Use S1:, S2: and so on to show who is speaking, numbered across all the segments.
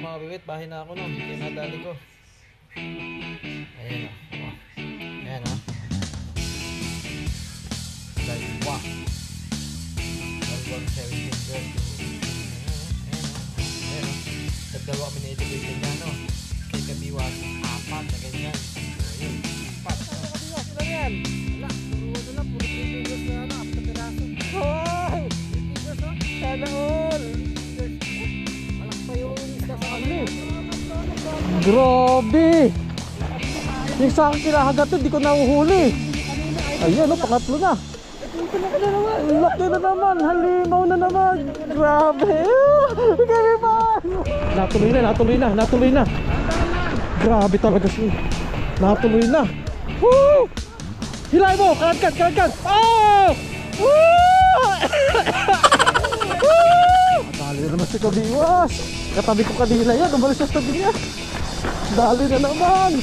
S1: mga biwit, bahay na ako no. Yung nadali ko. Ayan o. Ayan o. Dalawa. Dalawang 17 girl. Ayan o. Dagdalawa kami na education niya no. Kay Kabiwas, 4 na ganyan. Ayan. 4 na Kabiwas. Ilan yan? Wala. Puro na. Puro fingers na ano. 4 na piraso. Hoy! Fingers o. Sana all. Malak pa yung isda sa kanil. Grabe! Yung sa akin kinahagatin, di ko nahuhuli. Ayan o, pangatlo na. Laki na naman, halimaw na naman. Grabe! Grabe pa! Natuloy na. Grabe talaga siya. Natuloy na. Woo! Hilay mo, kalat-kat. Oh! Woo! Dali na naman si Kabiwas. Katabi ko kanina yan, umalis sa tabi niya. Dali na naman.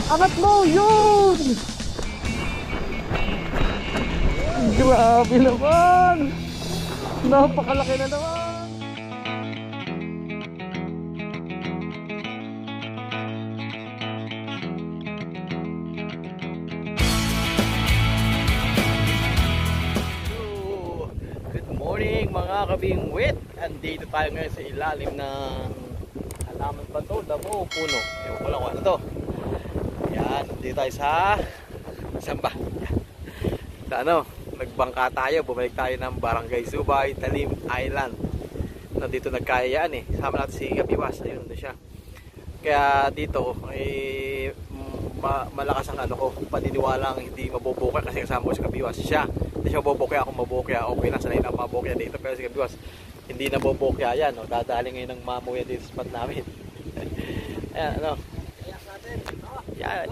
S1: Angat mo, yun! Grabe naman. Napakalaki na naman. Mga kabingwit, andito tayo ngayon sa ilalim ng halaman pa to, damo, puno. Ewan ko lang kung ano to. Yan, andito tayo sa samba. Ano, nagbangka tayo, bumalik tayo ng Barangay Subay, Talim Island. Nandito nagkayaan eh. Sama natin si Kabiwas, ayun na siya. Kaya dito malakas ang ano ko, paniniwalang hindi mabubukay kasi kasama ko si Kabiwas. Siya hindi siya mabubukay, ako mabubukay. Okay lang, sanay na mabubukay dito. Pero si Kabiwas hindi na mabubukay yan. O, dadali ngayon ng mamuya dito sa spot namin. Ayan, ano. Yan.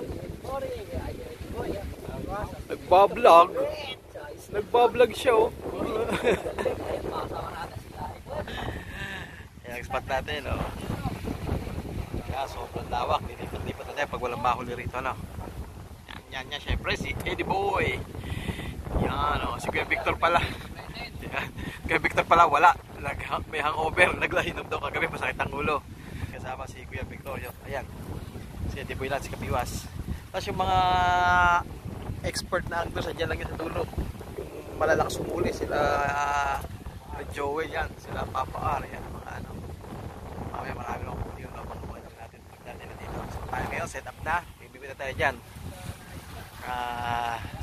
S1: Nagbablog siya oh. Yan ang spot natin oh. Kaya sobrang lawak. Dilipat na tayo pag walang mahuli rito no. Yan syempre si Eddie Boy. Yan oh, si Kuya Victor pala. Kuya Victor pala wala. May hangover, naglahinom daw kagabi, masakit ang ulo. Kasama si Kuya Victor. Ayan. Si Eddie Boy lang, si Kabiwas. Tapos yung mga expert na anglers, dyan lang yun sa dulo. Yung malalakas umuli, sila Joey yan, sila Papa R, yan mga ano. Mamaya marami lang kung yun, makuha natin pagdating na dito. So tayo ngayon, set up na, bibigyan na tayo dyan.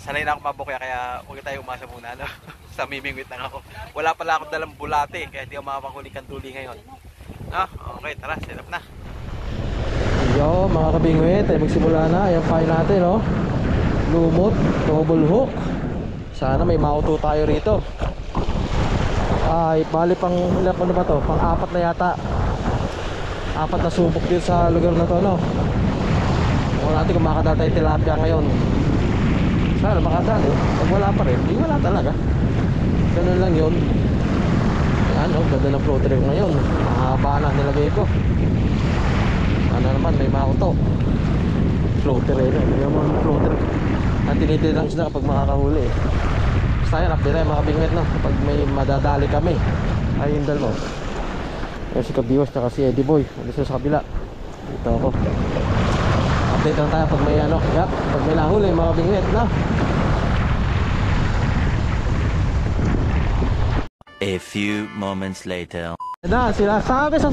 S1: Sanay na ako mabukya, kaya huwag tayo umasa muna, no? Sa mimingwit lang ako. Wala pala akong dalang bulate, kaya hindi ako makapanghuling kanduli ngayon. No? Okay, tara, set up na. Yo, mga kabingwit, ay magsimula na. Ayan file natin, no? Lumot, double hook. Sana may mauto tayo rito. Ay, bali pang ilan pa na ba to? Pang 4 na yata. 4 na subok din sa lugar na to, no? Huwag natin kung makadala tayo tilapia ngayon. Sana makadala, eh. Pag wala pa rin, hindi wala talaga. Ganun lang yun. Ayan, oh, ganda ng floater ngayon. Mahaba na nilagay ko. Ano naman, may mauto. Floater eh, hindi naman floater. At tinitid lang sila kapag makakahuli eh. Basta yan, update tayo mga kabingwit no. Kapag may madadali kami. Ay yung dalawa. Kaya si Kabiwas na si Eddie Boy. Ano sila sa kabila. Dito ako. Update lang tayo pag may ano. Yap, pag may nahuli mga kabingwit no.
S2: A few moments later.
S1: Na, sila sabi sa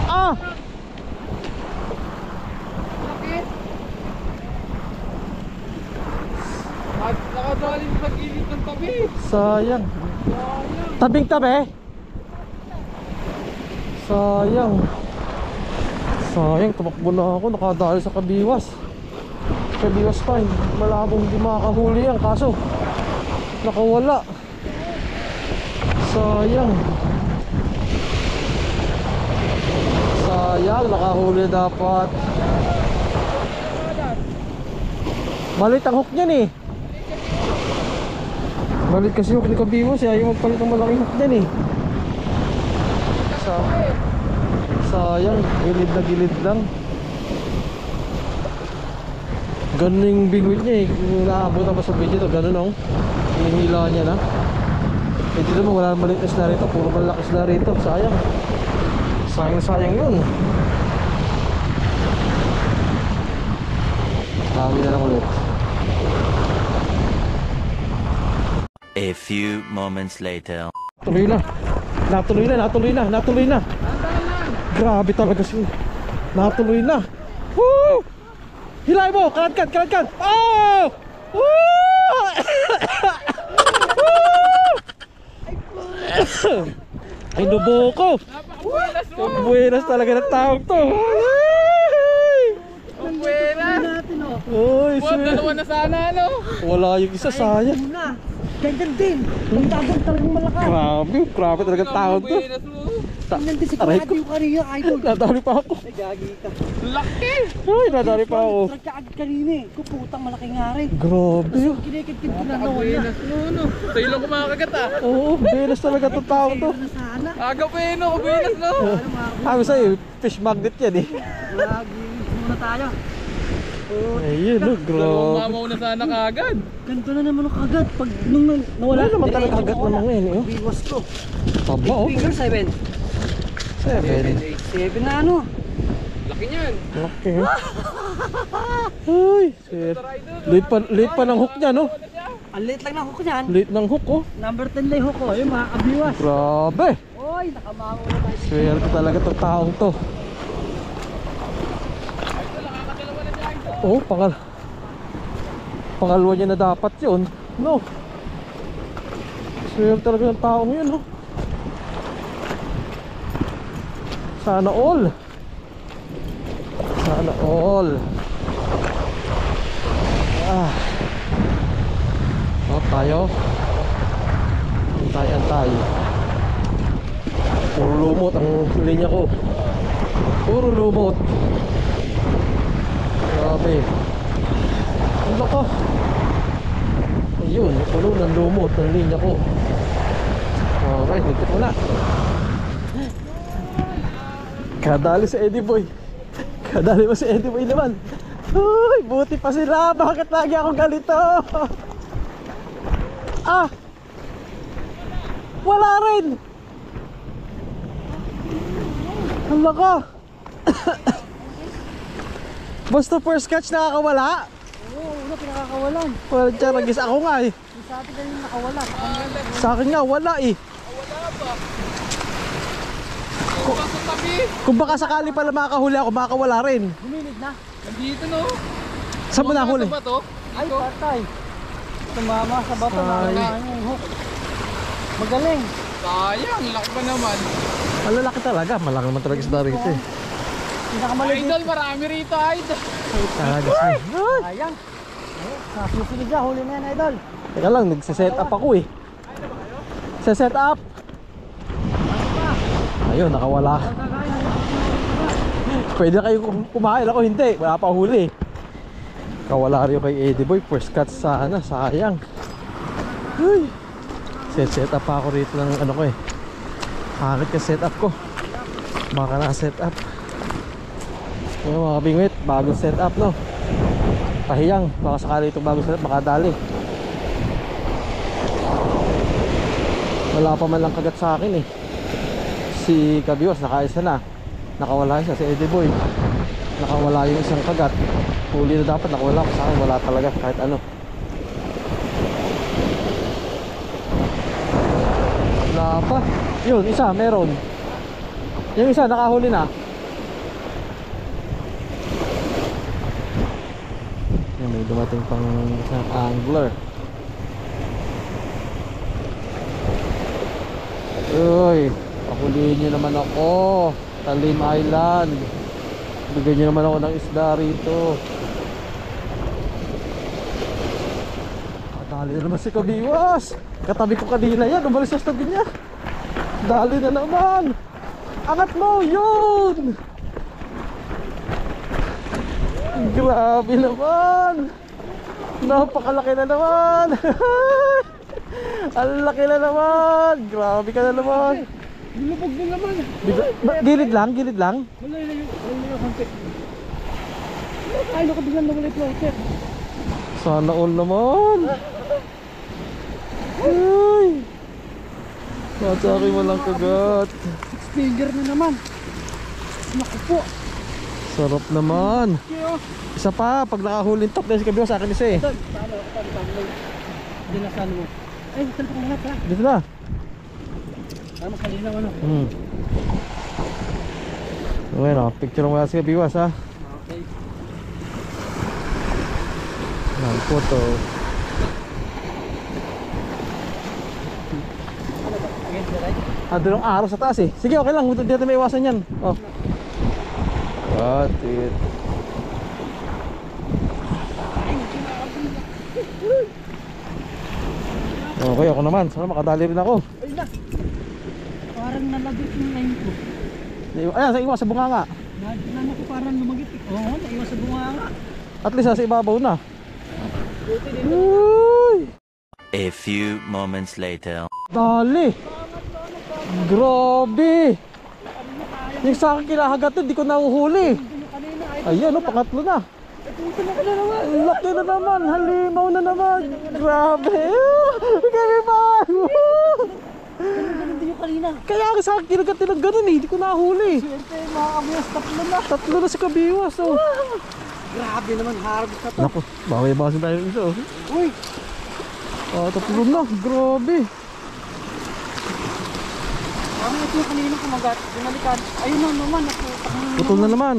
S1: ah!
S3: Nakadaling sa gilid ng tabi.
S1: Sayang. Tabing tabi. Sayang, tumakbo na ako. Nakadali sa Kabiwas. Kabiwas pa. Malabong hindi makakahuli yan. Kaso nakawala. Sayang, nakahuli dapat. Malit ang hook niyan eh. Malit kasi hook ni Kabiwas eh. Ayaw magpalit ng malaking hook niyan eh. Sayang, gilid lang. Ganun yung bingwit niya eh. Naabutan pa sa video to, ganun oh. Hinihila niya na. Eh dito naman wala malit isla rito, puro malaki isla rito. Sayang.
S4: Sayang sayang yun. Dami na lang ulit.
S2: A few moments later.
S4: Tuloy na. Natuloy na. Grabe talaga siya. Natuloy na. Woo! Hilay mo! Kalat-kat! Oh! Woo! Ay, nubo ko! Buenas talaga ng taong to!
S3: Buenas!
S4: Uy,
S3: Dalawa na sana, ano?
S4: wala yung isa, sayang.
S5: Ganyan din. Ang dagang talagang malakas.
S4: Grabe talaga ng taong to.
S3: Buenas mo.
S5: Ganyan din sa
S4: Aray
S5: kumati
S4: ko.
S5: yung kanina, idol.
S4: Nadali pa ako.
S5: Ay, gagi ka.
S3: Laki!
S4: Ay, nadali pa ako.
S5: Nagkaagad kanina eh. Kuputang malaki nga rin.
S4: Grabe.
S5: Kinikit-kit ko na nawala.
S3: Buenas mo, ano? Sa'yo lang kumakagat, ah.
S4: Oo, belas talaga ng taong to.
S5: Ano sana?
S3: Aga pa yun, no? Buenas, no?
S4: Sabi sa'yo, fish magnet yan eh.
S5: Lagi. Muna tayo.
S4: Ayun, no,
S3: Dalawang
S4: grabe.
S3: mamaw na sana kagad.
S5: Ganito na naman ang kagat. Pag nung nawala.
S4: Wala naman talaga kagat naman ngayon eh.
S5: Biwas ko.
S4: Taba oh.
S5: Finger 7. 7 na ano.
S3: Laki niyan.
S4: Okay. Uy, sir. Late pa ng hook niya, no?
S5: Ang late lang ng hook niyan.
S4: Late ng hook, oh.
S5: Number 10 lang yung hook ko. Ayun, mga kabiwas.
S4: Grabe.
S5: Oy, nakamango na tayo.
S4: Swerte talaga itong taong to. Oh, pangalawa niya na dapat yun. No. Swerte talaga ng taong yun, no? Sana all. Sana all. Ah. Oh, tayo. Antay. Puro lumot ang linya ko. Puro lumot. Grabe. Ang lako. Ayun, puno ng lumot ang linya ko. Alright, dito ko na. Kadali si Eddie Boy. Kadali mo si Eddie Boy naman. Uy, buti pa sila. Bakit lagi ako ganito? Ah! Wala rin! Ang lako. Basta first catch nakakawala.
S5: Oo, una pinakakawalan.
S4: Wala dyan, nagis ako nga eh.
S5: Yung sa atin ganyan nakawala.
S4: Sa akin nga, wala eh.
S3: Sa tabi.
S4: Kung baka sakali pala makakahuli ako, makakawala rin.
S5: Humilid na.
S3: Nandito, no?
S4: Saan mo nahuli?
S3: Sa bato?
S5: Ay, patay. Tumama sa bato na
S4: Ay.
S5: yung hook. Magaling.
S3: Sayang, laki pa naman.
S4: Ang lalaki talaga, malaki naman talaga isda rito eh.
S5: Pinakamalagit.
S3: Idol, marami rito, idol.
S4: Talaga siya. Ay!
S5: Sayang. Sa susunod dyan, huli na yan, idol.
S4: Teka lang, nagsiset up ako eh. Set up! Ayun, nakawala. Pwede kayo kumain, ako hindi. Wala pa huli. Kawala rin kay Eddie Boy. First cut sana, sayang. Uy. Set up pa ako rito ng ano ko eh. Hangit ka set up ko. Baka na set up. Yung mga bingwit, bagong set up no. Pahiyang, baka sakali itong bagong set up, makadali. Wala pa man lang kagat sa akin eh. Si Kabiwas nakaisa na. Nakawala siya, si Eddie Boy nakawala yung isang kagat. Huli na dapat, nakawala ko sa akin. Wala talaga kahit ano. Wala pa. Yun, isa, meron. Yung isa, nakahuli na. Yan, may dumating pang isang angler. Uy, pahulihin nyo naman ako. Talim Island. Bigyan nyo naman ako ng isda rito. Dali na naman si Kabiwas. Katabi ko kanina yan, umalis sa tabi niya. Dali na naman. Angat mo, yun. Grabe naman. Napakalaki na naman. Ang laki na naman. Grabe ka na naman.
S3: Lubog din naman.
S4: Gilid lang, gilid lang.
S3: Wala yung konti. Ay, nakabigyan na wala yung floater.
S4: Sana all naman. Ay. Sa akin walang kagat.
S5: 6 finger na naman.
S3: Naku po.
S4: Sarap naman. Isa pa, pag nakahulin top dahil si Kabiwas, sa akin isa eh.
S3: Idol, paano? Dinasan mo. Ay, salpak mo lahat ha.
S4: Dito na.
S3: Para mas malinaw ano.
S4: Okay no, picture mo si Kabiwas ha.
S3: Okay.
S4: Ang photo.
S3: Ano ba? Against the right?
S4: Doon ang araw sa taas eh. Sige, okay lang. Hindi natin may iwasan yan. Oh. Got it. Okay, ako naman. Sana makadali rin ako.
S3: Ay na. Parang nalabit yung line ko.
S4: Ayan, sa iwas sa bunganga.
S3: Nagdala ko parang lumagit. Oo, naiwas sa bunga nga.
S4: At least sa ibabaw na.
S3: Buti din.
S4: Uy!
S2: A few moments later.
S4: Dali! Grabe! Yung sa akin kinahagat yun, di ko nahuhuli. Ayan, no, pangatlo na. Ang laki na naman, halimaw na naman. Grabe! Kaya pa!
S3: Ganun din yung kanina.
S4: Kaya ako sa akin kinagat ng ganun eh, di ko nahuli.
S3: Siyempre, mga kabiwas, tatlo na.
S4: Tatlo na si Kabiwas, oh.
S3: Grabe naman, harvest na to.
S4: Naku, bawi-bawasin tayo ng isa, oh.
S3: Uy!
S4: Tatlo na, grabe.
S3: Kami ito yung kanina kumagat. Binalikan. Ayun na naman, nakutak na.
S4: Putol na naman.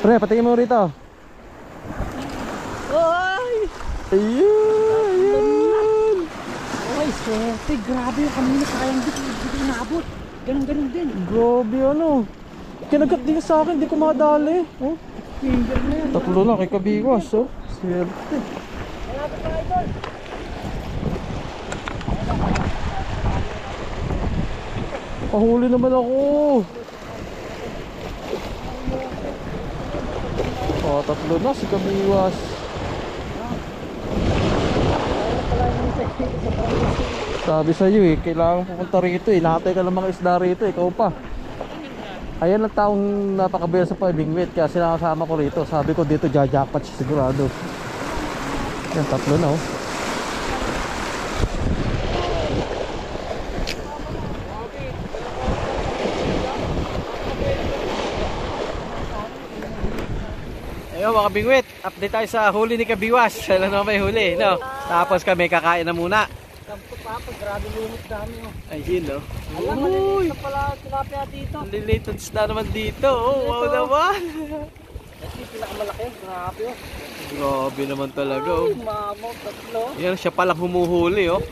S4: Pre, patingin mo rito.
S3: Ay!
S4: Ayun, ayun.
S3: Ay, swerte. Grabe yung kanina. Sayang di ko inabot. Ganun din.
S4: Grabe ano. Kinagat din sa akin, di ko madali. Oh.
S3: Finger na yan.
S4: Tatlo na kay Kabiwas, oh. Swerte.
S3: Malapit na, idol.
S4: Pahuli naman ako. Oh, tatlo na si Kabiwas. Sabi sa iyo eh, kailangan pupunta rito eh. Nakatay ka ng mga isda rito eh, ikaw pa. Ayan ang taong napakabaya sa pamingwit, kaya sinakasama ko rito. Sabi ko dito jajapat siya sigurado. Yan, tatlo na oh. Ayun mga kabingwit, update tayo sa huli ni Kabiwas. Siya lang naman may huli, no? Tapos kami kakain na muna.
S3: Kampo pa, grabe lumot dami oh.
S4: Ayun, no?
S3: Alam mo, nalilito na pala tilapia dito.
S4: Related na naman dito. Oh, wow naman.
S3: Ito yung pinakamalaki, grabe oh.
S4: Grabe naman talaga, oh.
S3: Ay, mamaw, tatlo.
S4: Yan, siya palang humuhuli, oh.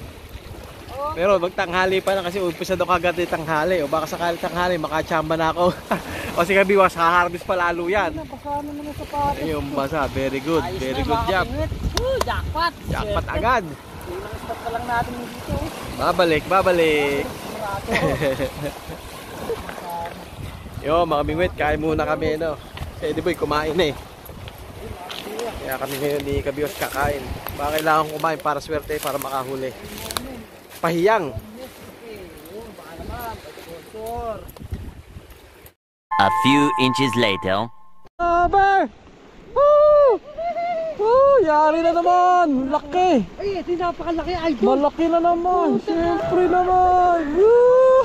S4: Pero magtanghali pa na kasi umpisa daw kagad yung tanghali. O baka sakali tanghali, makachamba na ako. O si Kabiwas, haharvest pa lalo yan.
S3: Nabasa na naman sa pato.
S4: Ayun, basa. Very good.
S3: Ayos
S4: Very
S3: na,
S4: good
S3: mga
S4: job.
S3: kabingwit. Jackpot.
S4: Jackpot
S3: Swerte.
S4: agad.
S3: Ilang stop ka lang natin dito oh.
S4: Babalik, babalik.
S3: Marato.
S4: Yo, mga bingwit, kain muna kami, no? Si Eddie Boy, kumain na eh. Kaya kami ngayon ni Kabiwas kakain. Baka kailangan kumain para swerte, para makahuli. Pahiyang.
S2: A few inches later.
S4: Abar! Woo! Woo! Yari na naman! Laki!
S3: Ay, ito yung napakalaki idol.
S4: Malaki na naman! Siyempre naman! Woo!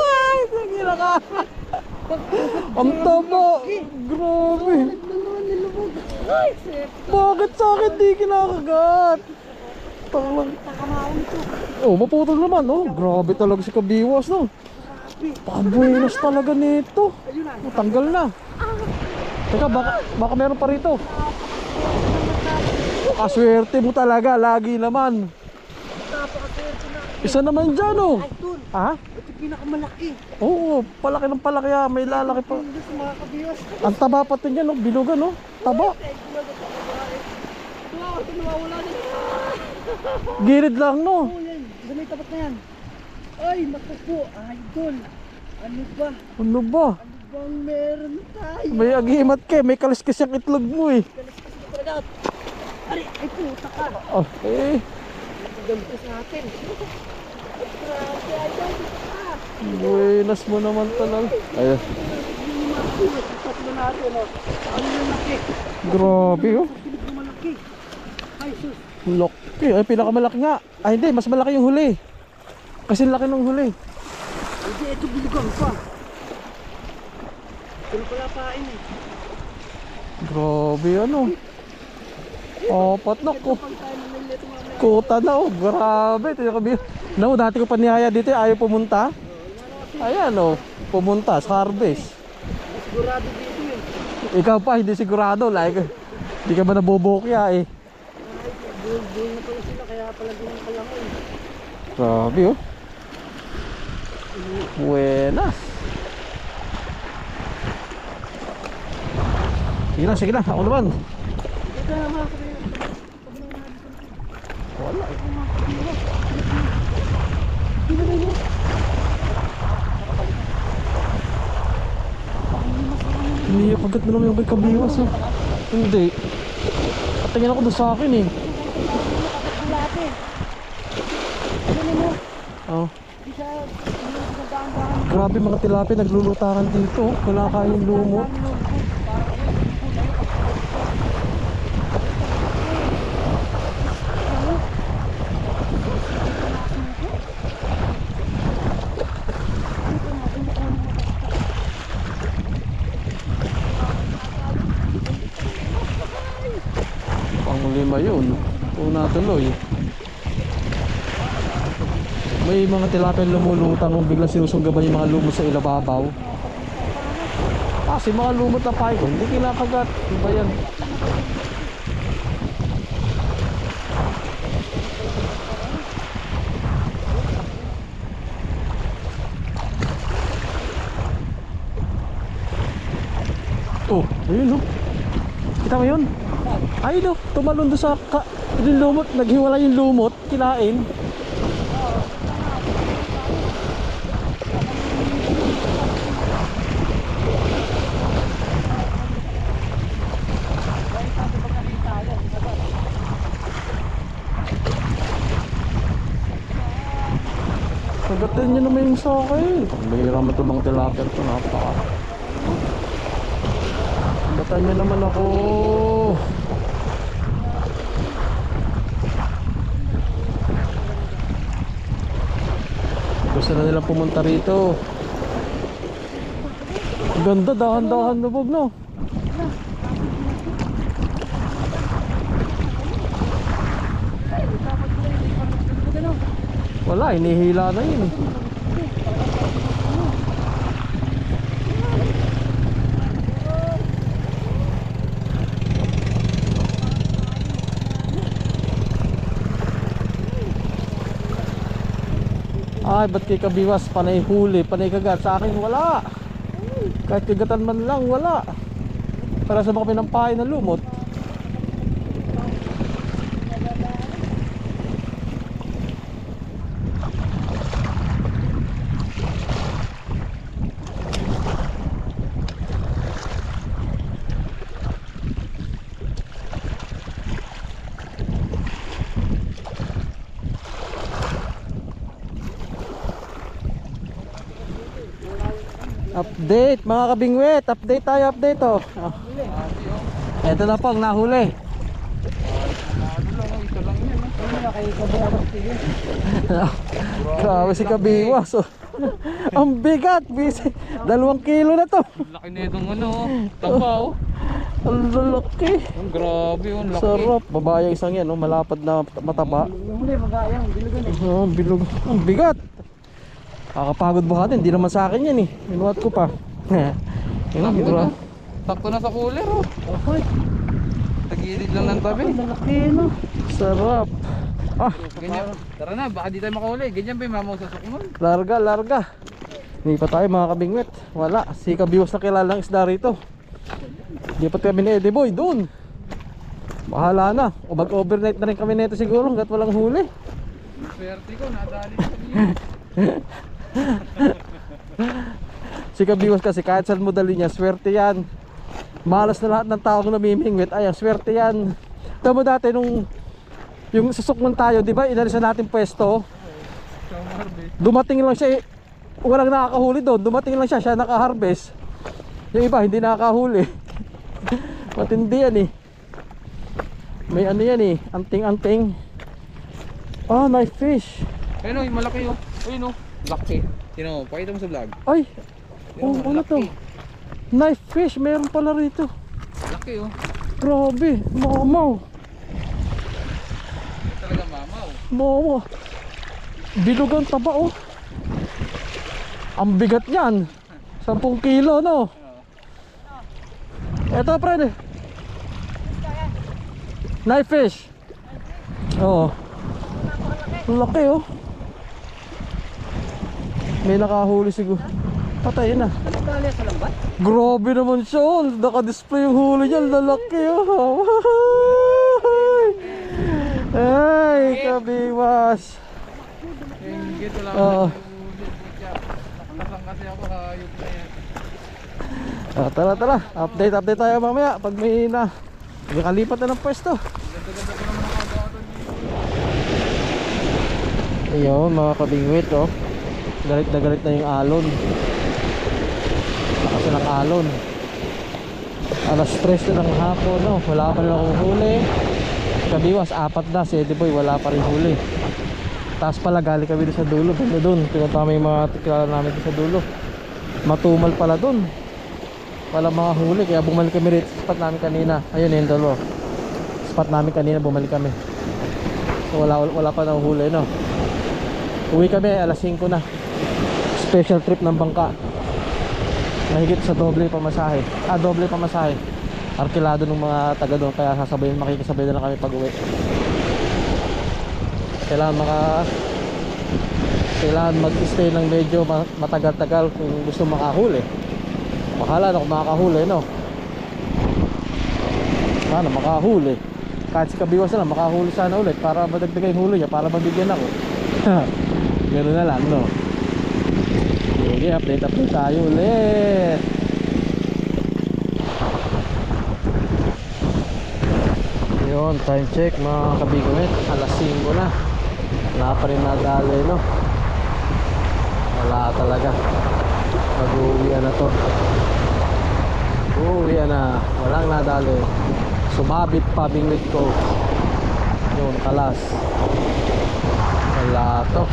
S4: Ay, sige na ka! Ang taba! Grabe!
S3: Ay, swerte.
S4: Bakit sa akin di kinakagat? Talang...
S3: Takamawin ito.
S4: Oh, maputol naman, oh. Grabe talaga si Kabiwas, no? Pabuenos talaga nito.
S3: Ayun na.
S4: Oh, tanggal na. Teka, baka meron pa rito. Kaswerte mo talaga, lagi naman.
S3: Napakaswerte na.
S4: Isa naman dyan, oh.
S3: Idol,
S4: Ha?
S3: ito yung pinakamalaki.
S4: Oo, palaki ng palaki, ah. May lalaki pa.
S3: Hindi sa mga kabiwas.
S4: Ang taba pa din yan, oh. Bilugan, oh. Taba.
S3: Wow, ito nawawala na.
S4: Gilid lang, no?
S3: Oh, yan. Diyan may tapat na yan. Ay, naku po, idol. Ano ba?
S4: Ano ba?
S3: Ano bang meron tayo?
S4: May agimat ka, may kaliskis yung itlog mo, eh.
S3: Kalas-kalas ko talaga. Ay, ay puta ka.
S4: Oh, eh.
S3: Ganda sa atin. Grabe, idol. Ah,
S4: Buenas mo naman talaga. Ayun.
S3: yung mga kabiwas, tatlo natin, oh. Ano yung laki?
S4: Grabe, oh.
S3: Pilig na malaki. Ay, sus.
S4: Laki. Ay, pinakamalaki nga. Ay, hindi. Mas malaki yung huli. Kasi laki ng huli.
S3: Hindi, ito bilugang pa. Pero pala pain eh.
S4: Grabe ano. Oh, patlak ko. Kuta na oh. Grabe. No, dati ko pa niyaya dito. Ayaw pumunta. Ayan oh. Pumunta sa harvest.
S3: Sigurado dito yun.
S4: Ikaw pa, hindi sigurado. Like, hindi ka ba nabubukya eh.
S3: Bull na pala sila, kaya pala din ang kalangoy.
S4: Grabe oh. Buenas. Sige na, ako naman.
S3: Ito na mga kapatid.
S4: Wala eh. Hindi, kagat na naman yung kay Kabiwas oh. Hindi. Patingin ako doon sa akin eh.
S3: Bulate. Ano mo?
S4: Oh.
S3: Di siya nagdaan-daan.
S4: Grabe mga tilapia naglulutaran dito. Wala kayong lumot. Panglima yun. Kung natuloy. May mga tilapia lumulutang kung biglang sinusunggaban yung mga lumot sa ilababaw. Kasi mga lumot na pahay ko, hindi kinakagat. Iba yan. Oh, ayun oh. Kita mo yun? Ayun oh, tumalon doon sa yung lumot, naghiwala yung lumot, kinain. Kagatin nyo naman yung sa akin. Mahirap matubang tilapia ito, napaka. Kagatin nyo naman ako. Gusto na nilang pumunta rito. Ang ganda, dahan-dahan lubog no. Wala, inihila na yun. Ay, ba't kay Kabiwas panay huli, panay kagat? Sa akin wala. Kahit kagatan man lang, wala. Para sa mga pinampain na lumot. Update mga kabingwit, update tayo, update oh. Ito na po ang nahuli. Grabe si Kabiwas oh. Ang bigat, busy. 2 kilo na to.
S5: Laki na itong ano, taba oh.
S4: Ang lalaki.
S5: Ang grabe oh, laki.
S4: Sarap, babae isang yan oh, malapad na mataba.
S3: Huli, magayang, bilugan eh.
S4: Oh, bilog. Ang bigat. Kakapagod ba ka din? Hindi naman sa akin yan eh. Minuat ko pa. Yun, bro.
S5: Sakto na sa cooler oh.
S3: Okay.
S5: Tagilid lang ng tabi.
S3: Lalaki no.
S4: Sarap. Ah,
S5: Ganyan. Tara na, baka di tayo makahuli. Ganyan pa yung mamaw sa sukumon.
S4: larga, larga. Hindi pa tayo mga kabingwit. Wala. Si Kabiwas na kilalang isda rito. Hindi pa kami ni Eddie Boy doon. Bahala na. O mag-overnight na rin kami nito siguro hanggat walang huli.
S5: Swerte ko, nadali sa niya.
S4: Si Kabiwas kasi kahit saan mo dali niya, swerte yan. Malas na lahat ng taong namimingwit. Ay, swerte yan. Tama mo dati nung yung susukman tayo, di ba? Inalisan natin pwesto. Dumating lang siya eh. Walang nakakahuli doon. Dumating lang siya, siya naka-harvest. Yung iba hindi nakakahuli. Matindi yan eh. May ano yan eh, anting-anting. Oh, knife fish.
S3: Ayun o, yung malaki o. Ayun o. Laki. Sino, pakita mo sa vlog.
S4: Ay, oh, ano to? Knife fish, meron pala rito.
S3: Laki o.
S4: Grabe, mamaw.
S3: Talaga mamaw.
S4: Mamaw. Bilugan taba oh. Ang bigat niyan. 10 kilo no. Eto pre. Knife fish. Oo. Laki oh. May nakahuli siguro. Patayin na. Grabe naman siya oh. Naka-display yung huli niya. Lalaki oh. Ay, kabiwas.
S3: Gito lang.
S4: Oo.
S3: Nakasang kasi ako hayop na yan.
S4: Tara. Update tayo mamaya pag may nakalipat na ng pwesto. Ayun mga kabingwit oh. Galit na yung alon. Lakas ng alon. Alas 3 na ng hapon no. Wala pa rin akong huli. Kabiwas 4 na si Eddie Boy, wala pa rin huli. Taas pala, galing kami doon sa dulo. Banda doon, pinunta may mga tikala namin doon sa dulo. Matumal pala doon. Wala mga huli, kaya bumalik kami rito sa spot namin kanina. Ayun yung dalawa. Spot namin kanina, bumalik kami. So wala pa na huli no. Uwi kami, alas 5 na. Special trip ng bangka. Mahigit sa doble pamasahe. Doble pamasahe. Arkilado ng mga taga doon, kaya makikisabay na lang kami pag uwi. Kailangan mag-stay ng medyo matagal-tagal kung gusto makahuli. Bahala na kung makakahuli no. Sana makahuli. Kahit si Kabiwas na lang makahuli sana ulit para madagdagan yung huli niya, para mabigyan ako. Ganoon na lang no. Sige, update tayo ulit. Yun, time check mga kabigumit, alas 5 na. Wala pa rin nadali no. Wala talaga. Mag-uwian na to. Uwian na. Walang nadali. Sumabit pa bingwit ko. Yun, kalas. Wala to.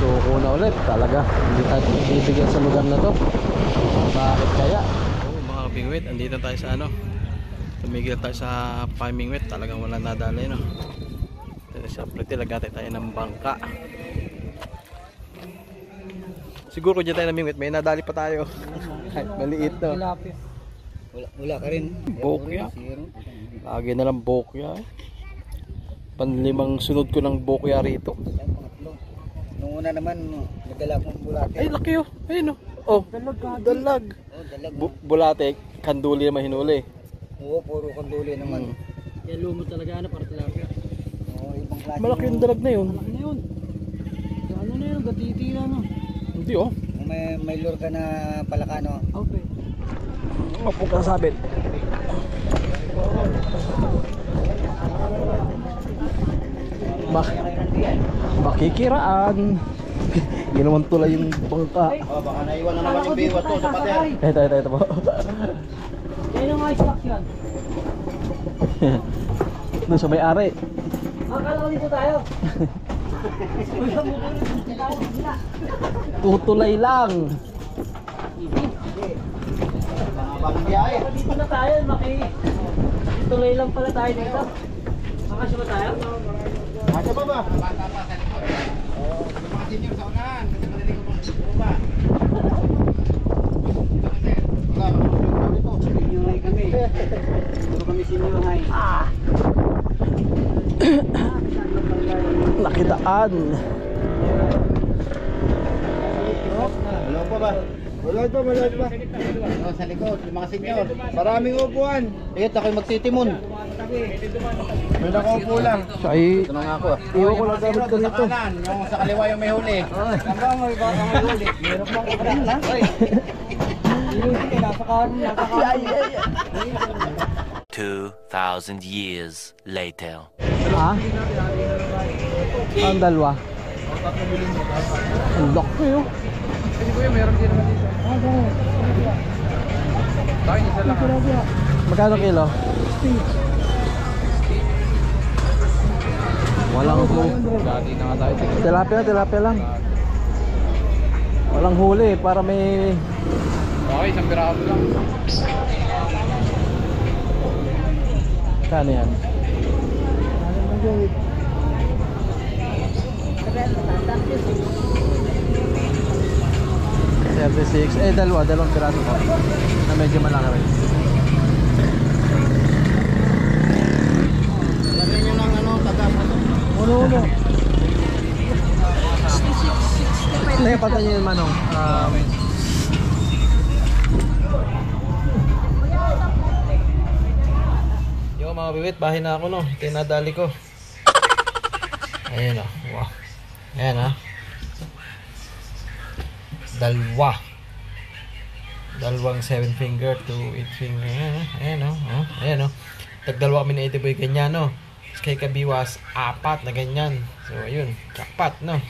S4: Suko na ulit talaga. Hindi tayo bibigyan sa lugar na to. Bakit kaya? Mga kabingwit, andito tayo sa ano. Tumigil tayo sa Pamingwit. Talagang walang nadali no. Siyempre tilagate tayo ng bangka. Siguro dyan tayo namingwit, may nadali pa tayo. Kahit maliit no.
S5: Wala ka rin.
S4: Bokya. Lagi na lang bokya. Panlimang sunod ko ng bokya rito.
S5: Nung una naman, nagdala akong bulate.
S4: Ay laki oh. Ayun oh. Oh, dalag. Bulate, kanduli naman hinuli.
S5: Oo, puro kanduli naman.
S3: Yan lumot talaga ano para tilapia.
S5: Oo, ibang klase.
S4: Malaki yung dalag na yun.
S3: Ano na yun? Ano na yun? Gatitira no?
S4: Hindi oh.
S5: May lure ka na palakano.
S3: Okay.
S4: Mapo ka sabit. Makikiraan. Ginawan tulay yung bangka.
S5: Baka naiwan na naman yung biwas to sa pader.
S4: Ito po.
S3: Yan yung ice box yan.
S4: Doon sa may-ari.
S3: Akala ko dito tayo.
S4: Tutulay lang.
S5: Bakit biyahe?
S3: Dito na tayo, tuloy lang pala tayo dito. Makasya ba tayo?
S5: Asa ba ba? Yung mga senior sa unahan. Kasi madali ko magsusuba. Senior high kami. Puro kami senior high.
S4: Nakitaan.
S5: Wala pa ba? Wala pa. Sa likod, yung mga senior. Maraming upuan. Ito ako'y magtitimon. May nakaupo lang.
S4: Siya ay
S5: Ito na nga ako.
S4: iwan ko lang gamit ko
S5: Sa
S4: nito.
S5: kanan, yung sa kaliwa yung may huli. Hanggang may baka may huli. Meron pang kanan lang. Nasa kanan.
S2: 2,000 years later.
S4: Ha? Ang dalawa. Ang laki oh.
S3: Kasi kuya, meron din naman dito. Tayo isa lang.
S4: Magkano kilo? Walang huli.
S5: Dati na nga tayo.
S4: Tilapia lang. Walang huli para may...
S5: Okay, isang piraso lang.
S4: Kano yan? 36. Dalawang piraso ko. Na medyo malaki rin.
S5: Lagyan nyo ng ano, taga-pato.
S4: Uno. Hindi, patay nyo yung manong. Yung mga biwit, bahay na ako no. Ito yung nadali ko. Ayan o. Wow. Ayan ha. Dalawang 7 finger to 8 finger. Ayan o. Ayan o. Tagdalawa kami na 80 boy ganyan no. Kay Kabiwas, 4 na ganyan. So ayun, jackpot no.